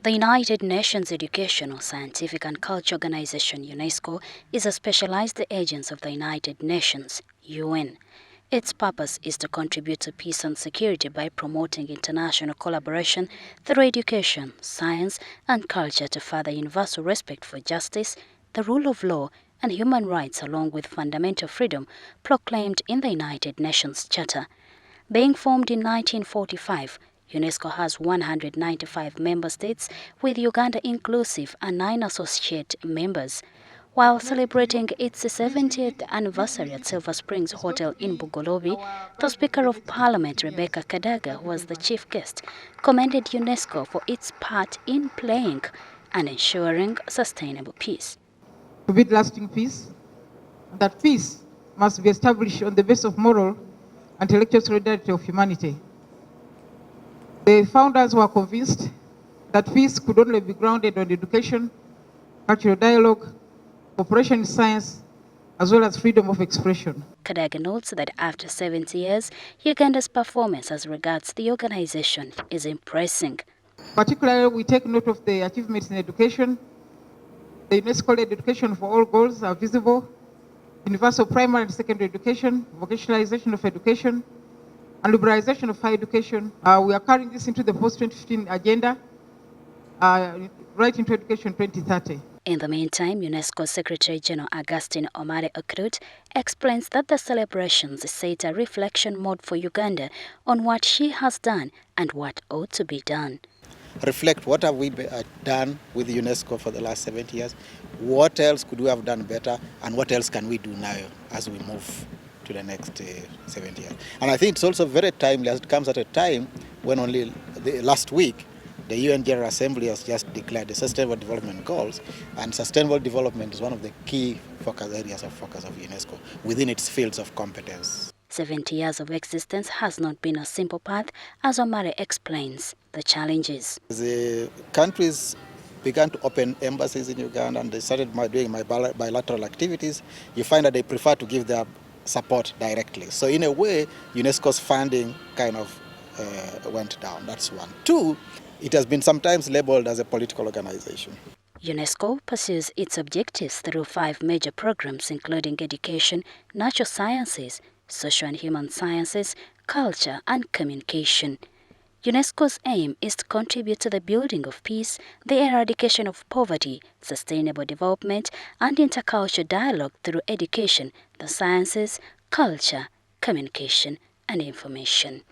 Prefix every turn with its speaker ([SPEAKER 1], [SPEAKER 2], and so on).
[SPEAKER 1] The United Nations Educational, Scientific and Culture Organization, UNESCO, is a specialized agency of the United Nations, UN. Its purpose is to contribute to peace and security by promoting international collaboration through education, science, and culture to further universal respect for justice, the rule of law, and human rights, along with fundamental freedom proclaimed in the United Nations Charter. Being formed in 1945, UNESCO has 195 member states, with Uganda inclusive and 9 associate members. While celebrating its 70th anniversary at Silver Springs Hotel in Bugolobi, the Speaker of Parliament, Rebecca Kadaga, who was the chief guest, commended UNESCO for its part in playing and ensuring sustainable peace.
[SPEAKER 2] To build lasting peace, that peace must be established on the basis of moral and intellectual solidarity of humanity. The founders were convinced that peace could only be grounded on education, cultural dialogue, cooperation in science, as well as freedom of expression.
[SPEAKER 1] Kadaga notes that after 70 years, Uganda's performance as regards the organization is impressive.
[SPEAKER 2] Particularly, we take note of the achievements in education. The UNESCO-led education for all goals are visible. Universal primary and secondary education, vocationalization of education, and liberalization of higher education. We are carrying this into the post-2015 agenda, right into Education 2030.
[SPEAKER 1] In the meantime, UNESCO Secretary General Augustine Omare Okrut explains that the celebrations set a reflection mode for Uganda on what she has done and what ought to be done.
[SPEAKER 3] Reflect what have we done with UNESCO for the last 70 years, what else could we have done better, and what else can we do now as we move to the next 70 years. And I think it's also very timely, as it comes at a time when only last week the UN General Assembly has just declared the Sustainable Development Goals, and sustainable development is one of the key areas of focus of UNESCO within its fields of competence.
[SPEAKER 1] 70 years of existence has not been a simple path, as Omare explains the challenges.
[SPEAKER 3] The countries began to open embassies in Uganda and they started doing bilateral activities. You find that they prefer to give their support directly. So in a way, UNESCO's funding kind of went down. That's one. Two, it has been sometimes labeled as a political organization.
[SPEAKER 1] UNESCO pursues its objectives through 5 major programs, including education, natural sciences, social and human sciences, culture, and communication. UNESCO's aim is to contribute to the building of peace, the eradication of poverty, sustainable development, and intercultural dialogue through education, the sciences, culture, communication, and information.